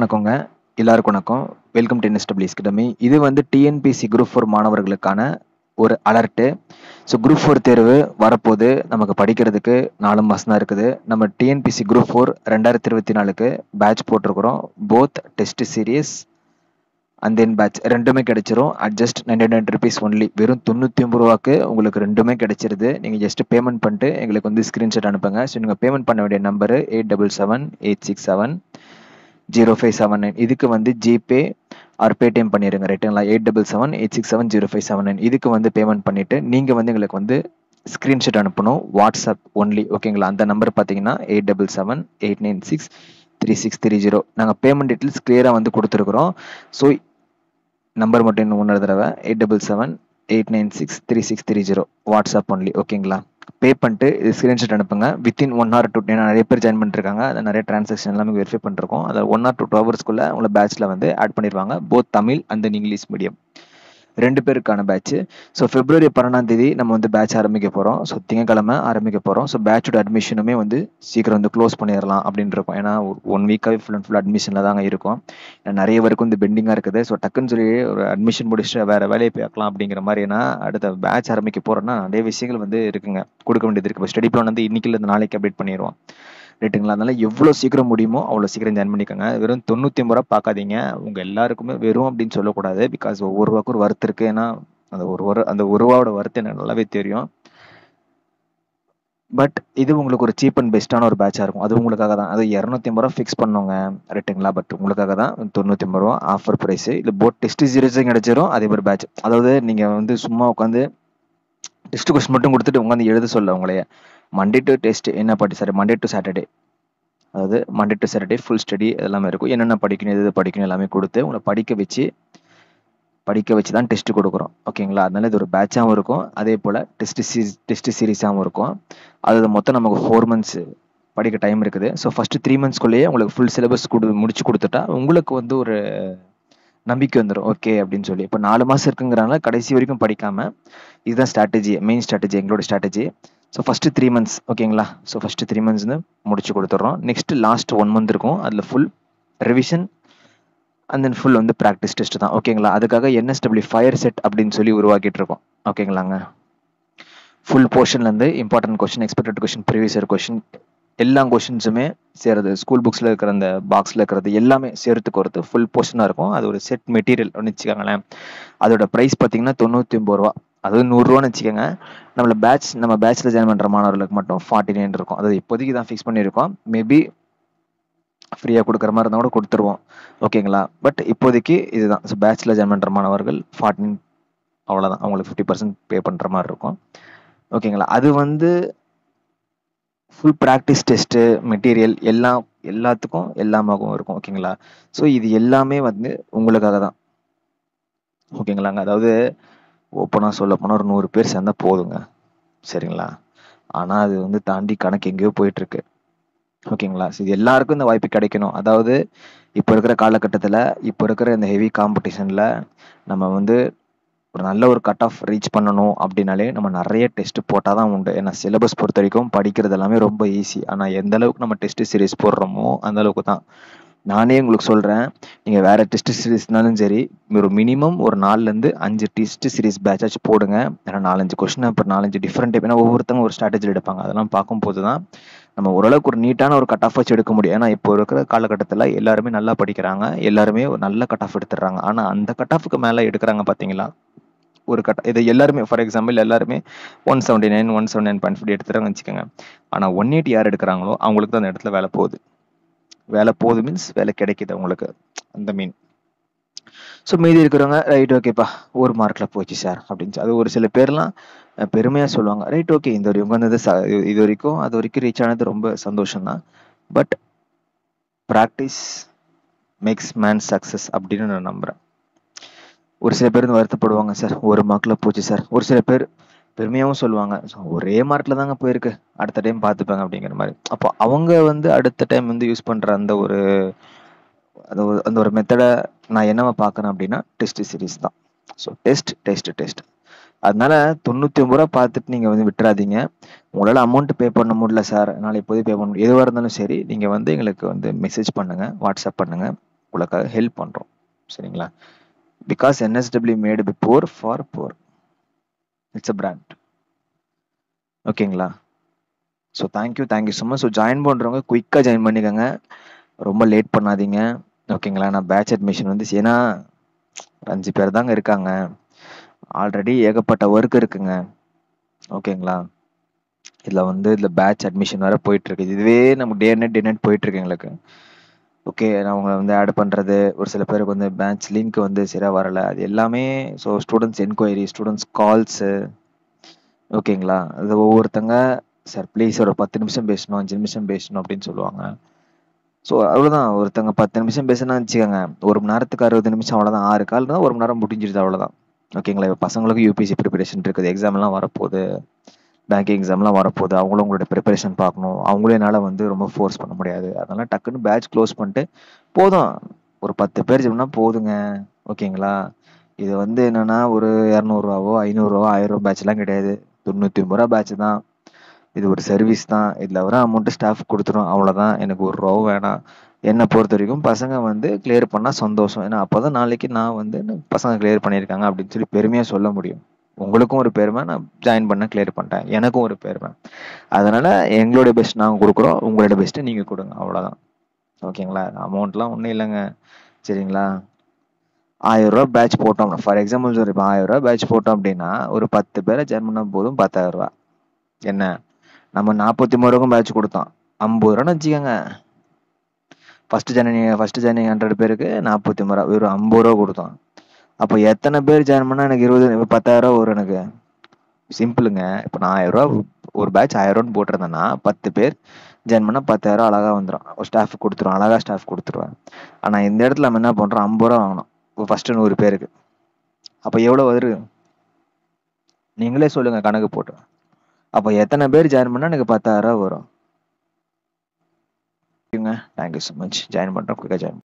வணக்கங்க. எல்லாருக்கும் வணக்கம். Welcome to NSW academy. இது வந்து டிஎன்பிஎஸ்சி குரூப் 4 மாணவர்களுக்கான ஒரு அலர்ட்டு. ஸோ குரூப் 4 தேர்வு வரப்போது. நமக்கு படிக்கிறதுக்கு 4 மாசம் தான் இருக்குது. நம்ம டிஎன்பிஎஸ்சி குரூப் 4 2024க்கு பேட்ச் போட்டிருக்கிறோம். Both test series and then batch ரெண்டுமே கிடைச்சிரும். At just 99 rupees only. வெறும் 99 ரூபாய்க்கு உங்களுக்கு ரெண்டுமே கிடைச்சிருது. நீங்கள் ஜஸ்ட் பேமெண்ட் பண்ணிட்டு எங்களுக்கு வந்து ஸ்க்ரீன்ஷாட் அனுப்புங்க. ஸோ நீங்கள் பேமெண்ட் பண்ண வேண்டிய நம்பரு 8778670579. இதுக்கு வந்து ஜிபே ஆர் பேடிஎம் பண்ணிடுங்க. ரைட்டுங்களா? 8778670579. இதுக்கு வந்து பேமெண்ட் பண்ணிட்டு நீங்கள் வந்து எங்களுக்கு வந்து ஸ்க்ரீன்ஷாட் அனுப்பணும். WhatsApp only. ஓகேங்களா? அந்த நம்பர் பார்த்தீங்கன்னா 8778963630. நாங்கள் பேமெண்ட் டீட்டெயில்ஸ் கிளியராக வந்து கொடுத்துருக்குறோம். ஸோ நம்பர் மட்டும் இன்னும் ஒன்று தடவை 8778963630. WhatsApp only. ஓகேங்களா? பே பண்ணிட்டு இது ஸ்க்ரீன்ஷாட் அனுப்புங்க. வித்தின் 1 hour 2 ஏன்னா நிறைய பேர் ஜாயின் பண்ணிருக்காங்க. அதை நிறைய டிரான்சாக்ஷன் எல்லாமே வெரிஃபை பண்ணிருக்கோம். அதில் 1 or 2 ஹவர்ஸ்க்குள்ள உங்களை பேட்ச்ல வந்து ஆட் பண்ணிடுவாங்க. Both Tamil and then English medium 2 பேருக்கான பேட்ச். ஸோ February 12 நம்ம வந்து பேட்ச் ஆரம்பிக்க போகிறோம். ஸோ திங்கக்கிழமை ஆரம்பிக்க போகிறோம். ஸோ பேட்சோட அட்மிஷனுமே வந்து சீக்கிரம் வந்து க்ளோஸ் பண்ணிடலாம் அப்படின்னு இருக்கும். ஏன்னா 1 வீக்காகவே ஃபுல் அண்ட் ஃபுல் அட்மிஷனில் தாங்க இருக்கும். நிறைய பேருக்கு வந்து பெண்டிங்காக இருக்குது. ஸோ டக்குன்னு சொல்லி ஒரு அட்மிஷன் முடிச்சுட்டு வேறு வேலையை பார்க்கலாம் அப்படிங்கிற மாதிரி. ஏன்னா அடுத்த பேட்ச் ஆரம்பிக்க போகிறோன்னா நிறைய விஷயங்கள் வந்து இருக்குங்க, கொடுக்க வேண்டியது இருக்குது. இப்போ ஸ்டடி பிளான் வந்து இன்னைக்கு நாளைக்கு அப்டேட் பண்ணிடுவோம். ரைட்டுங்களா? அதனால எவ்வளோ சீக்கிரம் முடியுமோ அவ்வளோ சீக்கிரம் ஜாயின் பண்ணிக்கோங்க. வெறும் 99 ரூபா பார்க்காதீங்க. உங்கள் எல்லாருக்குமே வெறும் அப்படின்னு சொல்லக்கூடாது. பிகாஸ் ஒவ்வொரு ரூபாய்க்கு ஒரு வருத்து இருக்குது. ஏன்னா அந்த ஒரு ரூபாவோட வருத்து எனக்கு நல்லாவே தெரியும். பட் இது உங்களுக்கு ஒரு சீப் அண்ட் பெஸ்ட்டான ஒரு பேட்சாக இருக்கும். அது உங்களுக்காக தான். அது 250 ரூபா ஃபிக்ஸ் பண்ணுவோங்க. ரைட்டுங்களா? பட் உங்களுக்காக தான் 99 ரூபா ஆஃபர் ப்ரைஸ். இது போட் டெஸ்ட் சீரியஸும் கிடைச்சிரும். அதே மாதிரி பேட்ச். அதாவது நீங்கள் வந்து சும்மா உட்காந்து டெஸ்ட் கொஸ்டின் மட்டும் கொடுத்துட்டு உட்காந்து எழுத சொல்ல உங்களைய. மண்டே டு டெஸ்ட் என்ன பாட்டி சார், மண்டே டு சாட்டர்டே, அதாவது Monday to Saturday full study எல்லாமே இருக்கும். என்னென்ன படிக்கணும், எது படிக்கணும் எல்லாமே கொடுத்து உங்களை படிக்க வச்சு தான் டெஸ்ட் கொடுக்குறோம். ஓகேங்களா? அதனால இது ஒரு பேட்சாகவும் இருக்கும். அதே போல் டெஸ்ட் சீரீஸாகவும் இருக்கும். அது மொத்தம் நமக்கு 4 months படிக்க டைம் இருக்குது. ஸோ ஃபஸ்ட்டு 3 monthsக்குள்ளேயே உங்களுக்கு ஃபுல் சிலபஸ் முடிச்சு கொடுத்துட்டா உங்களுக்கு வந்து ஒரு நம்பிக்கை வந்துடும். ஓகே அப்படின்னு சொல்லி. இப்போ 4 மாதம் இருக்குங்கிறனால கடைசி வரைக்கும் படிக்காமல் இதுதான் ஸ்ட்ராட்டஜி, மெயின் ஸ்ட்ராட்டஜி, எங்களோட ஸ்ட்ராட்டஜி. So first 3 months. ஓகேங்களா? ஸோ ஃபஸ்ட்டு 3 months முடிச்சு கொடுத்துட்றோம். நெக்ஸ்ட் லாஸ்ட் 1 month இருக்கும். அதில் full revision and then full வந்து ப்ராக்டிஸ் டெஸ்ட் தான். ஓகேங்களா? அதுக்காக என்எஸ்டபிள்யூ ஃபயர் செட் அப்படின்னு சொல்லி உருவாக்கிட்டு இருக்கோம். ஓகேங்களாங்க? ஃபுல் போர்ஷன்லேருந்து important question, expected question, previous year question, எல்லா கொஸ்டின்ஸுமே சேருது. ஸ்கூல் புக்ஸில் இருக்கிற அந்த பாக்ஸில் இருக்கிறது எல்லாமே சேர்த்துக்கு வரது ஃபுல் போர்ஷனாக இருக்கும். அது ஒரு செட் மெட்டீரியல் வச்சுக்கோங்களேன். அதோட ப்ரைஸ் பார்த்தீங்கன்னா 99 ரூபா. அதாவது 100 ரூபான்னு வச்சுக்கோங்க. நம்ம பேட்சில் ஜாயின் பண்ணுற மாணவர்களுக்கு மட்டும் 49 இருக்கும். அதாவது இப்போதைக்கு தான் ஃபிக்ஸ் பண்ணியிருக்கோம். மேபி ஃப்ரீயாக கொடுக்குற மாதிரி இருந்தால் கூட கொடுத்துருவோம். ஓகேங்களா? பட் இப்போதைக்கு இதுதான். ஸோ பேட்சில் ஜாயின் பண்ணுற மாணவர்கள் 14 அவ்வளோதான். அவங்களுக்கு 50% பே பண்ணுற மாதிரி இருக்கும். ஓகேங்களா? அது வந்து ஃபுல் ப்ராக்டிஸ் டெஸ்ட்டு மெட்டீரியல் எல்லாத்துக்கும் எல்லாமாகவும் இருக்கும். ஓகேங்களா? ஸோ இது எல்லாமே வந்து உங்களுக்காக தான். ஓகேங்களாங்க? அதாவது ஓப்பனாக சொல்ல போனால் ஒரு 100 பேர் சேர்ந்தால் போதுங்க. சரிங்களா? ஆனால் அது வந்து தாண்டி கணக்கு எங்கேயோ போயிட்டுருக்கு. ஓகேங்களா? ஸோ இது எல்லாருக்கும் இந்த வாய்ப்பு கிடைக்கணும். அதாவது இப்போ இருக்கிற காலகட்டத்தில், இப்போ இருக்கிற இந்த ஹெவி காம்படிஷனில் நம்ம வந்து ஒரு நல்ல ஒரு கட் ஆஃப் ரீச் பண்ணணும் அப்படின்னாலே நம்ம நிறைய டெஸ்ட் போட்டால் தான் உண்டு. ஏன்னா சிலபஸ் பொறுத்த வரைக்கும் படிக்கிறது எல்லாமே ரொம்ப ஈஸி. ஆனால் எந்த அளவுக்கு நம்ம டெஸ்ட் சீரிஸ் போடுறோமோ அந்த அளவுக்கு தான். நானே உங்களுக்கு சொல்கிறேன், நீங்கள் வேறு டெஸ்ட் சீரிஸ்னாலும் சரி, ஒரு மினிமம் ஒரு 4லேருந்து 5 டெஸ்ட் சீரிஸ் பேட்சாச்சும் போடுங்க. ஏன்னா 4-5 கொஸ்டின், அப்புறம் 4-5 டிஃப்ரெண்ட் டைப். ஏன்னா ஒவ்வொருத்தவங்க ஒரு ஸ்ட்ராட்டஜியில் எடுப்பாங்க. அதெல்லாம் பார்க்கும்போது தான் நம்ம ஓரளவுக்கு ஒரு நீட்டான ஒரு கட் ஆஃப் வச்சு எடுக்க முடியும். ஏன்னா இப்போ இருக்கிற காலகட்டத்தில் எல்லாருமே நல்லா படிக்கிறாங்க, எல்லாருமே ஒரு நல்ல கட் ஆஃப் எடுத்துடுறாங்க. ஆனால் அந்த கட் ஆஃபுக்கு மேலே எடுக்கிறாங்க பார்த்தீங்களா? ஒரு இது எல்லாருமே ஃபார் எக்ஸாம்பிள் எல்லாருமே 179, 179.50 எடுத்துறாங்கன்னு வச்சுக்கோங்க. ஆனால் 180 யார் எடுக்கிறாங்களோ அவங்களுக்கு தான் அந்த இடத்துல வேலை போகுது. மீன்ஸ் வேலை கிடைக்குது அவங்களுக்கு, அந்த மீன். ஸோ மீதி இருக்கிறவங்க ரைட் ஓகேப்பா ஒரு மார்க்கில் போச்சு சார் அப்படின்னு. அது ஒரு சில பேர்லாம் பெருமையாக சொல்லுவாங்க. ரைட் ஓகே, இந்த வரைக்கும் வந்தது இது வரைக்கும் அது வரைக்கும் ரீச் ஆனது ரொம்ப சந்தோஷம்தான். But practice makes man success அப்படின்னு நான் நம்புகிறேன். ஒரு சில பேர் வருத்தப்படுவாங்க, சார் ஒரு மார்க்கில் போச்சு சார். ஒரு சில பேர் பெருமையாகவும் சொல்லுவாங்க, ஒரே மார்க்கில் தாங்க போயிருக்கு, அடுத்த டைம் பார்த்துப்பாங்க அப்படிங்கிற மாதிரி. அப்போ அவங்க வந்து அடுத்த டைம் வந்து யூஸ் பண்ணுற அந்த ஒரு மெத்தடை நான் என்னவா பார்க்குறேன் அப்படின்னா டெஸ்ட் சீரிஸ் தான். ஸோ டெஸ்ட் அதனால 99 ரூபா பார்த்துட்டு நீங்கள் வந்து விட்டுறாதீங்க. உங்களால் அமௌண்ட் பே பண்ண முடியல சார், என்னால் இப்போதே பே பண்ண முடியும், எதுவாக இருந்தாலும் சரி நீங்கள் வந்து எங்களுக்கு வந்து மெசேஜ் பண்ணுங்கள், வாட்ஸ்அப் பண்ணுங்கள். உங்களுக்காக ஹெல்ப் பண்ணுறோம். சரிங்களா? Because NSW made by four for four. It's a brand. ஓகேங்களா? So thank you so much. So join பண்ணுறவங்க குயிக்காக ஜாயின் பண்ணிக்கோங்க, ரொம்ப லேட் பண்ணாதீங்க. ஓகேங்களா? நான் பேட்ச் அட்மிஷன் வந்து ஏன்னா 5 பேர் தாங்க இருக்காங்க, ஆல்ரெடி ஏகப்பட்ட ஒர்க் இருக்குங்க. ஓகேங்களா? இதில் பேட்ச் அட்மிஷன் வேறு போயிட்டுருக்கு. இதுவே நமக்கு டே நைட் போயிட்டுருக்கு எங்களுக்கு. ஓகே, அவங்க வந்து ஆட் பண்ணுறது, ஒரு சில பேருக்கு வந்து பேட்ச் லிங்க் வந்து சரியாக வரலை, அது எல்லாமே. So students enquiry, students calls. ஓகேங்களா? அது ஒவ்வொருத்தங்க சார் ப்ளீஸ் ஒரு 10 நிமிஷம் பேசணும், 5 நிமிஷம் பேசணும் அப்படின்னு சொல்லுவாங்க. ஸோ அவ்வளோதான், ஒருத்தங்க 10 நிமிஷம் பேசுனா வச்சுக்கோங்க, 1 மணி நேரத்துக்கு 60 நிமிஷம், அவ்வளோதான். 6 கால் தான், 1 மணி நேரம் முடிஞ்சிருது, அவ்வளோதான். ஓகேங்களா? இப்போ பசங்களுக்கு யூபிஎஸ்சி ப்ரிப்பரேஷன் இருக்குது, எக்ஸாம்லாம் வரப்போகுது, பேங்கிங் எக்ஸாம்லாம் வரப்போகுது, அவங்களும் உங்களோட ப்ரிப்பரேஷன் பார்க்கணும். அவங்களும் என்னால் வந்து ரொம்ப ஃபோர்ஸ் பண்ண முடியாது. அதனால டக்குன்னு பேட்ச் க்ளோஸ் பண்ணிட்டு போதும், ஒரு 10 பேர் சொன்னா போதுங்க. ஓகேங்களா? இது வந்து என்னன்னா ஒரு 200 ரூபாவோ 500 ரூபாவோ 1000 பேட்ச்லாம் கிடையாது, 99 பேட்ச் தான். இது ஒரு சர்வீஸ் தான். இதில் வர அமௌண்ட்டு ஸ்டாஃப் கொடுத்துரும், அவ்வளோதான். எனக்கு 1 ரூபாவும் வேணாம். என்னை பொறுத்த வரைக்கும் பசங்க வந்து கிளியர் பண்ணால் சந்தோஷம். ஏன்னா அப்போ தான் நாளைக்கு நான் வந்து பசங்க கிளியர் பண்ணியிருக்காங்க அப்படின்னு சொல்லி பெருமையாக சொல்ல முடியும். உங்களுக்கும் ஒரு பெருமை, நான் ஜாயின் பண்ண கிளியர் பண்ணிட்டேன், எனக்கும் ஒரு பெருமை. அதனால் எங்களுடைய பெஸ்ட் நாங்கள் கொடுக்குறோம், உங்களோட பெஸ்ட்டு நீங்கள் கொடுங்க, அவ்வளோதான். ஓகேங்களா? அமௌண்ட்லாம் ஒன்றும் இல்லைங்க. சரிங்களா? 1000 ரூபா பேட்ச் போட்டோம், ஃபார் எக்ஸாம்பிள் சொல்கிறேன், இப்போ 1000 ரூபா பேட்ச் போட்டோம் அப்படின்னா ஒரு 10 பேரை ஜாயின் பண்ணால் போதும், 10,000 ரூபா. என்ன, நம்ம 43 ரூபாய்க்கும் பேட்ச் கொடுத்தோம், 50 ரூபான்னு வச்சுக்கோங்க. ஃபஸ்ட்டு ஜாயினிங் 100 பேருக்கு 43 ரூபா, வெறும் 50 ரூபா கொடுத்தோம். அப்போ எத்தனை பேர் ஜாயின் பண்ணால் எனக்கு 10,000 ரூபா வரும் எனக்கு? சிம்பிளுங்க. இப்போ நான் 1000 ரூபா ஒரு பேட்ச் 1000 ரூபான்னு போட்டிருந்தேன்னா 10 பேர் ஜாயின் பண்ணால் 10,000 ரூபா அழகாக வந்துடும். ஒரு ஸ்டாஃப் கொடுத்துருவேன், அழகாக ஸ்டாஃப் கொடுத்துருவேன். ஆனால் இந்த இடத்துல நம்ம என்ன பண்ணுறோம், 50 ரூபா வாங்கணும் இப்போ ஃபஸ்ட்டு 100 பேருக்கு. அப்போ எவ்வளோ வரும் நீங்களே சொல்லுங்கள் கணக்கு போட்டு. அப்போ எத்தனை பேர் ஜாயின் பண்ணால் எனக்கு 10,000 ரூபா வரும்? Thank you so much. ஜாயின் பண்ணுறோம், குயிக்காக ஜாயின்